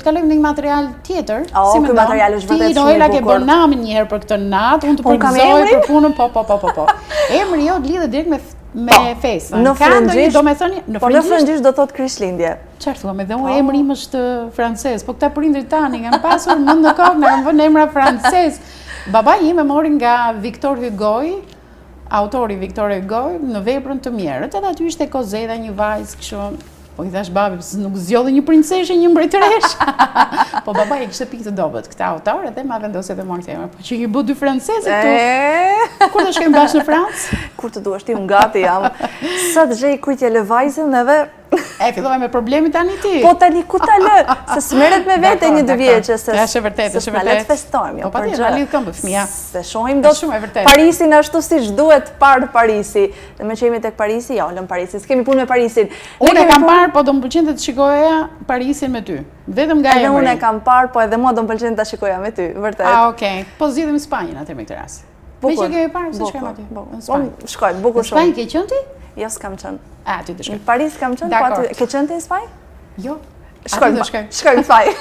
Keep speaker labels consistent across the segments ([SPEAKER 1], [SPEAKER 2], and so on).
[SPEAKER 1] kalojmë në një material tjetër.
[SPEAKER 2] Si ky material është vërtet shumë i bukur.
[SPEAKER 1] Ti Noela ke bërë namin një herë për këtë natë, unë të përgëzoj për punën, po. Emri jo lidhet direkt me festën.
[SPEAKER 2] Në frëngjisht,
[SPEAKER 1] në
[SPEAKER 2] frëngjisht do thot Krishtlindje.
[SPEAKER 1] Çfarë thua, edhe unë emri im është francez, po këta prindërit tani kanë pasur mend në kokë, na kanë vënë emra francez. Babai im e mori nga Victor Hugo, autori Victor Hugo, në Veprën të Mjerët, edhe aty ishte Kozeda, një vajzë kështu. Po i thash babi, nuk zgjodhi një princeshë, një mbretëresh. Po babai kishte pikë të dobët këtë autor edhe ma vendosi dhe mori emrin. Po që i bë dy francezë këtu. Kur do shkojmë bashkë në Francë?
[SPEAKER 2] Kur të duash ti, unë gati jam. Sa të gjej kujtje lëvajzën edhe
[SPEAKER 1] fillova me problemin tani ti.
[SPEAKER 2] Po tani ku ta lë? Se s'merret me vete një 2 vjeçë se.
[SPEAKER 1] Është vërtet, është vërtet.
[SPEAKER 2] Le të festojmë,
[SPEAKER 1] jo për gjë. Po lidh këmbë fëmia.
[SPEAKER 2] Se shohim dot Parisin ashtu siç duhet parë Parisi. Dhe me që jemi tek Parisi, ja, lëm Parisin. S'kemi punë me Parisin.
[SPEAKER 1] Unë e kam parë, po do më pëlqente të shikoja Parisin me ty. Vetëm nga emri.
[SPEAKER 2] Unë e kam parë, po edhe mua do më pëlqente ta shikoja me ty, vërtet.
[SPEAKER 1] Okej. Po zgjidhim Spanjën atë me këtë rast. Me që kemi parë, se shkojmë aty. Në
[SPEAKER 2] Spanjë. Shkoj, bukur shumë.
[SPEAKER 1] Spanjë ke qenë ti?
[SPEAKER 2] Jo, s'kam qenë.
[SPEAKER 1] Ti të shkoj.
[SPEAKER 2] Në Paris kam qenë, po aty ke qenë ti në Spanjë?
[SPEAKER 1] Jo.
[SPEAKER 2] Shkojmë në Spanjë.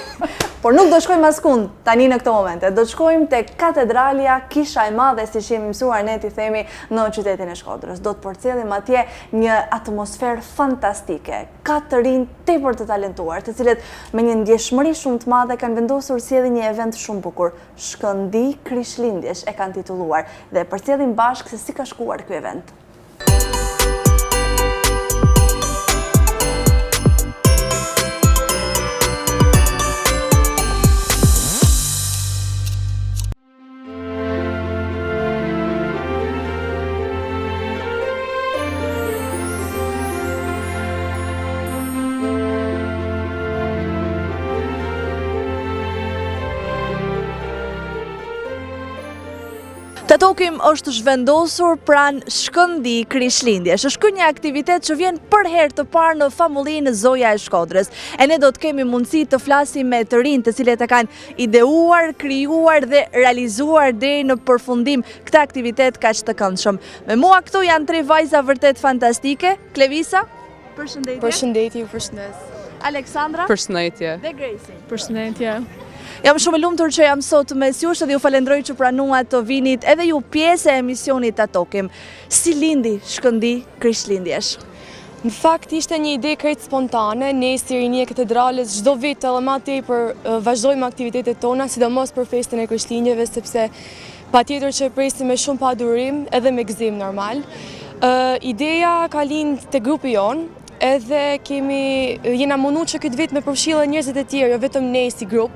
[SPEAKER 2] Por nuk do shkojmë askund tani në këto momente. Do të shkojmë te katedralja, kisha e madhe siç jemi mësuar ne ti themi në qytetin e Shkodrës. Do të përcjellim atje një atmosferë fantastike. Ka të rinj tepër të talentuar, të cilët me një ndjeshmëri shumë të madhe kanë vendosur sjellin një event shumë bukur. Shkëndi Krishtlindjesh e kanë titulluar dhe përcjellim bashkë se si ka shkuar ky event. Tatokim është zhvendosur pranë Shkëndi Krishtlindjesh. Është ky një aktivitet që vjen për herë të parë në famullinë Zoja e Shkodrës. E ne do të kemi mundësi të flasim me të rinj të cilët e kanë ideuar, krijuar dhe realizuar deri në përfundim këtë aktivitet kaq të këndshëm. Me mua këtu janë 3 vajza vërtet fantastike. Klevisa, përshëndetje.
[SPEAKER 3] Përshëndetje, përshëndes.
[SPEAKER 2] Aleksandra,
[SPEAKER 3] përshëndetje.
[SPEAKER 2] Dhe Gracie.
[SPEAKER 3] Përshëndetje.
[SPEAKER 2] Jam shumë e lumtur që jam sot mes jush dhe ju falenderoj që pranuat të vinit edhe ju pjesë e emisionit Tatokim. Si lindi Shkëndi Krishtlindjesh?
[SPEAKER 3] Në fakt ishte një ide krejt spontane, ne si rinje katedrales çdo vit edhe më tepër vazhdojmë aktivitetet tona, sidomos për festën e Krishtlindjeve, sepse patjetër që presim me shumë padurim edhe me gëzim normal. Ideja ka lind te grupi jon. Edhe jena mundu që këtë vit me përfshillë njerëzit e tjerë, jo vetëm ne si grup,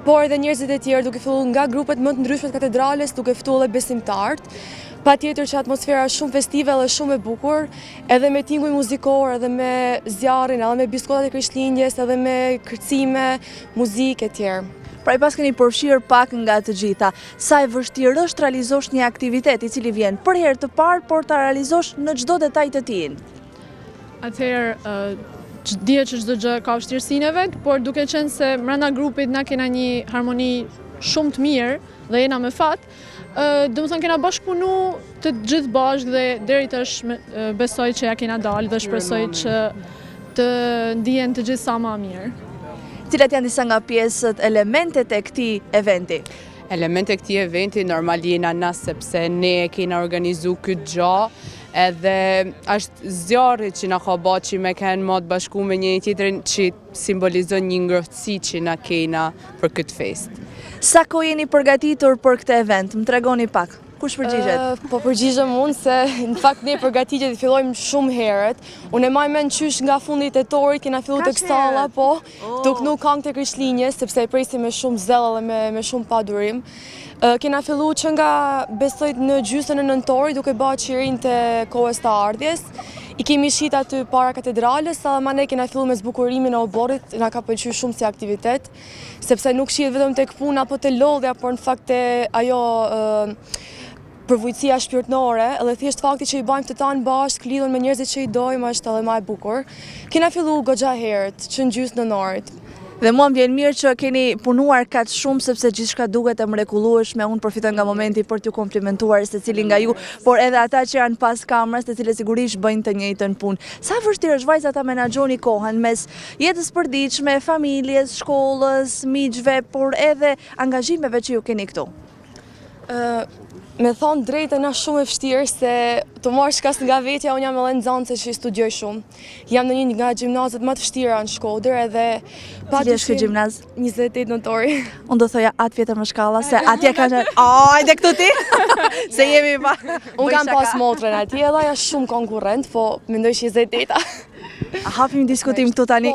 [SPEAKER 3] por edhe njerëzit e tjerë duke filluar nga grupet më të ndryshme të katedrales, duke ftuar edhe besimtarët. Patjetër që atmosfera është shumë festive dhe shumë e bukur, edhe me tinguj muzikor, edhe me zjarrin, edhe me biskotat e Krishtlindjes, edhe me kërcime, muzikë e tjerë.
[SPEAKER 2] Pra i pas keni përfshirë pak nga të gjitha. Sa e vështirë është realizosh një aktivitet i cili vjen për herë të parë, por ta realizosh në çdo detaj të tij?
[SPEAKER 4] Atëherë, dihet që çdo gjë ka vështirësinë e vet, por duke qenë se brenda grupit na kena një harmoni shumë të mirë dhe jena me fat, domethënë kena bashkëpunu të gjithë bashkë dhe deri tash besoj që ja kena dalë dhe shpresoj që të ndihen të gjithë sa më mirë.
[SPEAKER 2] Cilat janë disa nga pjesët, elementet e këtij eventi?
[SPEAKER 5] Elemente e këtij eventi normal jena na sepse ne e kena organizu këtë gjë. Edhe është zjarri që na ka bërë që me kanë më të bashku me njëri tjetrin që simbolizon një ngrohtësi që na kena për këtë fest.
[SPEAKER 2] Sa kohë jeni përgatitur për këtë event? Më tregoni pak. Kush përgjigjet?
[SPEAKER 3] Po përgjigjem unë se në fakt ne përgatitjet i fillojmë shumë herët. Unë e maj mend qysh nga fundi tetorit kena filluar tek salla, po, tuk nuk këngë të Krishtlindjes, sepse e presim me shumë zell dhe me shumë padurim. Kena fillu që nga besoj në gjysmën e nëntorit duke bërë qirin të kohës të ardhjes. I kemi shit aty para katedrales, edhe ma ne kena fillu me zbukurimin e oborrit, na ka pëlqyer shumë si aktivitet, sepse nuk shihet vetëm tek puna apo te lodhja, por në fakt ajo përvojësia shpirtërore, edhe thjesht fakti që i bëjmë të tanë bashkë, lidhur me njerëzit që i dojmë, është edhe më e bukur. Kena fillu goxha herët, që në gjysmën e nëntorit.
[SPEAKER 2] Dhe mua më vjen mirë që keni punuar kaq shumë sepse gjithçka duket e mrekullueshme. Unë përfitoj nga momenti për t'ju komplimentuar secili nga ju, por edhe ata që janë pas kamerës, të cilët sigurisht bëjnë të njëjtën punë. Sa vështirë është vajza ta menaxhoni kohën mes jetës përditshme, familjes, shkollës, miqve, por edhe angazhimeve që ju keni këtu?
[SPEAKER 3] Me thonë drejtën është shumë e vështirë se të marrë shkas nga vetja, unë jam edhe nxënëse që studioj shumë. Jam në një nga gjimnazet më të vështira në Shkodër edhe...
[SPEAKER 2] Cili është ky gjimnaz?
[SPEAKER 3] 28 nëntori.
[SPEAKER 2] Unë do thoja atë vjetër më shkalla, se atje ka qenë... Ajde këtu ti! Se jemi pa...
[SPEAKER 3] Unë kam pas motrën atje edhe ajo është shumë konkurrent, po mendoj që 28-a.
[SPEAKER 2] A hapim diskutim këtu tani?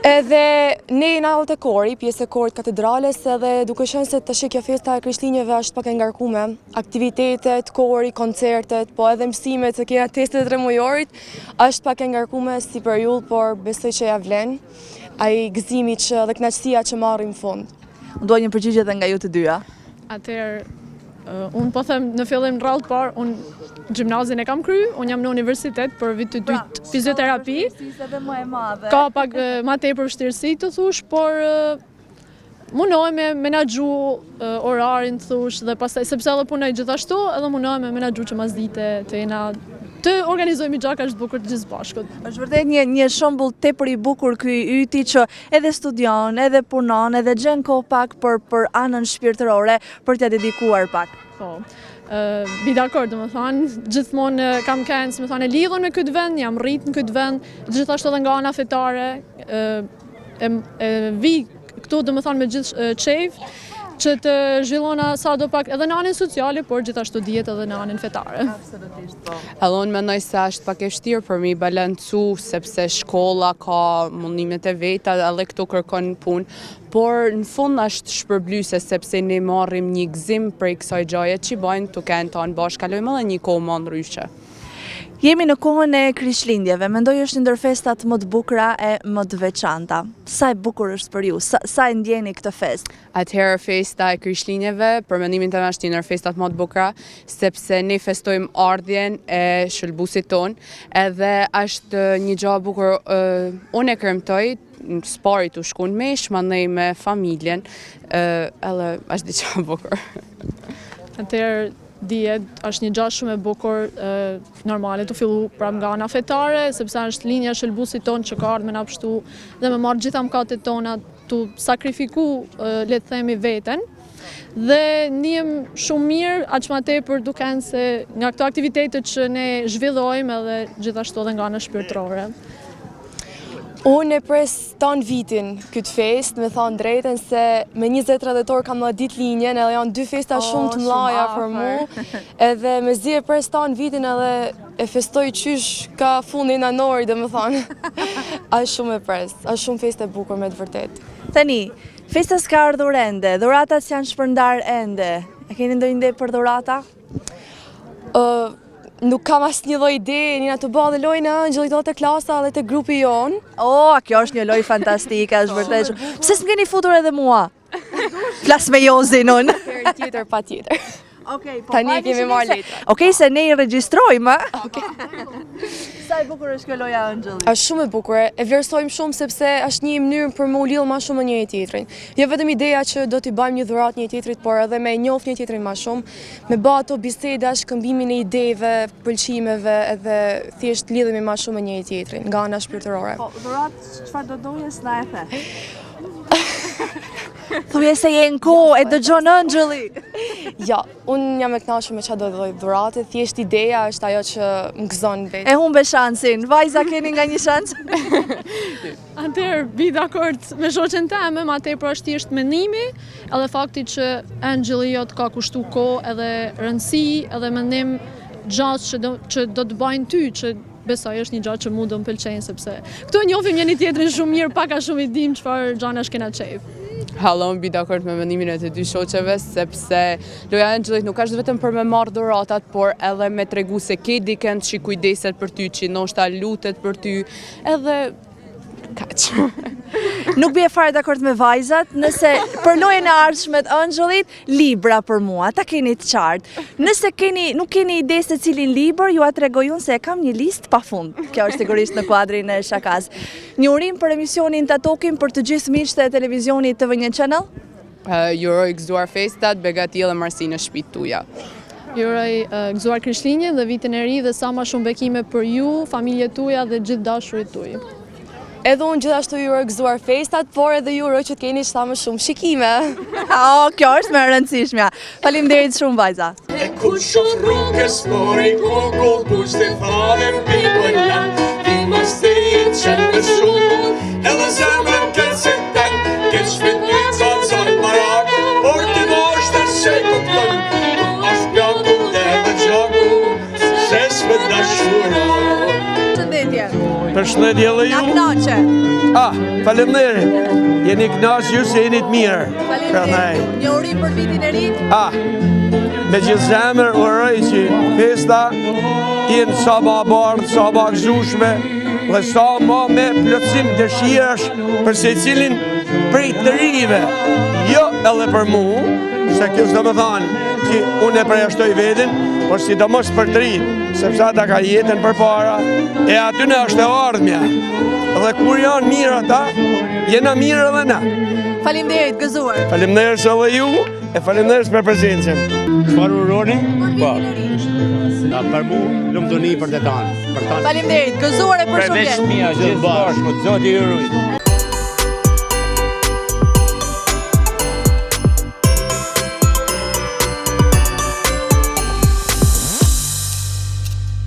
[SPEAKER 3] Edhe ne jena të kori, pjesë e korit katedrales, edhe duke qenë se tash kjo festa e Krishtlindjeve është pak e ngarkuar, aktivitetet, kori, koncertet, po edhe mësimet se kena testet 3 mujorit, është pak e ngarkuar si periudhë, por besoj që ja vlen ai gëzimi dhe kënaqësia që marrim në fund.
[SPEAKER 2] Unë dua një përgjigje edhe nga ju të dyja.
[SPEAKER 4] Atëherë, unë po them në fillim rrallë parë, unë gjimnazin e kam kry, unë jam në universitet për vit të dytë fizioterapi. Ka pak ma tepër vështirësi të thush, por mundohem me menaxhu orarin të thush dhe pastaj sepse edhe punoj gjithashtu, edhe mundohem me menaxhu që mas dite të jena të organizojmë gjaka është bukur të gjithë bashkët.
[SPEAKER 2] Është vërtet një shembull tepër i bukur ky yti që edhe studion, edhe punon, edhe gjen kohë pak për anën shpirtërore për t'ia dedikuar pak.
[SPEAKER 4] Po. Bi dakord, domethënë, gjithmonë kam qenë, domethënë, e lidhur me këtë vend, jam rrit në këtë vend, gjithashtu edhe nga ana fetare, vi këtu domethënë me gjithë çejf që të zhvillona sa do pak edhe në anën sociale, por gjithashtu dihet edhe në anën fetare.
[SPEAKER 2] Absolutisht po.
[SPEAKER 5] Edhe unë mendoj se është pak e vështirë për mi balancu, sepse shkolla ka mundimet e veta edhe këtu kërkon punë, por në fund është shpërblyese sepse ne marrim një gëzim prej kësaj gjaje që bajnë të kenë tonë bashkë, kalojmë edhe një kohë më ndryshe.
[SPEAKER 2] Jemi në kohën e Krishtlindjeve, mendoj është ndër festat më të bukura e më të veçanta. Sa e bukur është për ju? Sa e ndjeni këtë fest?
[SPEAKER 5] Atëherë festa e Krishtlindjeve, për mendimin tim është një ndër festat më të bukura, sepse ne festojmë ardhjen e shëlbuesit ton, edhe është një gjë e bukur. Unë e kremtoj spari të shku në mesh, mandej me familjen, edhe është diçka e bukur.
[SPEAKER 4] Atëherë dihet është një gjë shumë e bukur, normale të fillu pra nga ana fetare, sepse është linja e shëlbuesit ton që ka ardhur me na pështu dhe me marrë gjitha mëkatet tona, tu sakrifiku le të themi veten. Dhe ndihem shumë mirë, aq më tepër duken se nga këto aktivitetet që ne zhvillojmë edhe gjithashtu edhe nga ana shpirtërore.
[SPEAKER 3] Unë e pres tanë vitin këtë fest, me thonë drejten se me 23 dhjetor kam në ditë linjen edhe janë 2 festa shumë të mëdha për mu, edhe me zi e pres tanë vitin edhe e festoj qysh ka fundin anori dhe me thonë. Ashtë shumë e pres, ashtë shumë fest e bukur me të vërtet.
[SPEAKER 2] Tani, festa s'ka ardhur ende, dhuratat janë shpërndar ende. A keni ndonjë ide për dhurata?
[SPEAKER 3] Nuk kam asë një lloj ide, njëna të bëha dhe lojnë Angeli të klasa dhe të grupi jonë.
[SPEAKER 2] Kjo është një loj fantastike, është vërtet. Pse s'm keni futur edhe mua? Flas me Jozin unë.
[SPEAKER 3] Herë tjetër pa tjetër. Tani kemi marrë letra.
[SPEAKER 2] Okej, se ne i regjistrojmë. Sa e bukur është kjo loja Angeli?
[SPEAKER 3] Është shumë e bukur, e vlerësojmë shumë sepse është një mënyrë për më u lidhë më shumë me njëri tjetrin. Jo vetëm ideja që do t'i bëjmë një dhuratë njëri tjetrit, por edhe me njoh një tjetrin më shumë, me bë ato biseda, shkëmbimin e ideve, pëlqimeve, edhe thjesht lidhemi më shumë me njëri tjetrin nga ana shpirtërore.
[SPEAKER 2] Po, dhuratë çfarë do doje s'na e the? Thuje se je në kohë, e dëgjon Angeli.
[SPEAKER 3] Ja, unë jam e kënaqur me çfarë do lloj dhurate, thjesht ideja është ajo që më gëzon vetë.
[SPEAKER 2] E humbe shansin. Vajza, keni nga një shans?
[SPEAKER 4] Atëherë, bi dakord me shoqen time, ma tepër është thjesht mendimi, edhe fakti që Angeli jot ka kushtu kohë edhe rëndësi, edhe mendim gjatë që do të bajnë ty, që besoj është një gjatë që mu do më pëlqejnë, sepse këtu njohim njëri tjetrin shumë mirë, paka shumë i dim çfarë gjanash kena qejf.
[SPEAKER 5] Hallon, bi dakord me mendimin e të dy shoqeve, sepse loja e Angelit nuk është vetëm për me marrë dhuratat, por edhe me tregu se ke dikën që kujdeset për ty, që ndoshta lutet për ty, edhe Kaq.
[SPEAKER 2] Nuk bie fare dakord me vajzat, nëse për lojën e ardhshme të Angëllit, libra për mua, ta keni të qartë. Nëse nuk keni ide se cilin libër, ju a tregoj unë se e kam një listë pafund. Kjo është sigurisht në kuadrin e shakas. Një urim për emisionin Tatokin për të gjithë miqtë e televizionit TV1 Channel.
[SPEAKER 5] Ju uroj gëzuar festat, begatia dhe marsi në shtëpitë tuaja.
[SPEAKER 4] Ju uroj gëzuar Krishtlindjen dhe vitin e ri dhe sa më shumë bekime për ju, familjet tuaja dhe gjithë dashurit tuaj.
[SPEAKER 3] Edhe unë gjithashtu ju uroj gëzuar festat, por edhe ju uroj që të keni sa më shumë shikime.
[SPEAKER 2] Kjo është më e rëndësishmja. Faleminderit shumë vajza.
[SPEAKER 6] E kur shoh rrugës por i kokull bush të thavem pikën lan ti mos të që në shumë edhe zemrën këtë se ten këtë shpit të cazan marak por ti mosh të se kupton tu ashtë pjaku dhe dhe gjaku se s'me dashuron.
[SPEAKER 2] Shëndetje.
[SPEAKER 7] Përshëndetje dhe ju.
[SPEAKER 2] Na knaqe.
[SPEAKER 7] Faleminderit. Jeni knaqë ju se jeni të mirë.
[SPEAKER 2] Faleminderit. Një urim për vitin e ri.
[SPEAKER 7] Me gjithë zemër uroj që festa t'jenë sa ma bardhë, sa ma gëzushme dhe sa ma me plotësim dëshirash për secilin prej të rive. Jo edhe për mu, se kjo s'do me thanë që unë e përjashtoj vedin, por sidomos për të ri, sepse ata ka jetën për para, e aty në është e ardhmja. Dhe kur janë mirë ata, jena mirë edhe na.
[SPEAKER 2] Faleminderit, gëzuar.
[SPEAKER 7] Faleminderit edhe ju, e faleminderit për prezencën.
[SPEAKER 8] Çfarë uroni? Po. Për mu, lumtuni për të tanë.
[SPEAKER 2] Faleminderit, gëzuar e përshëndet.
[SPEAKER 8] Zoti ju ruaj.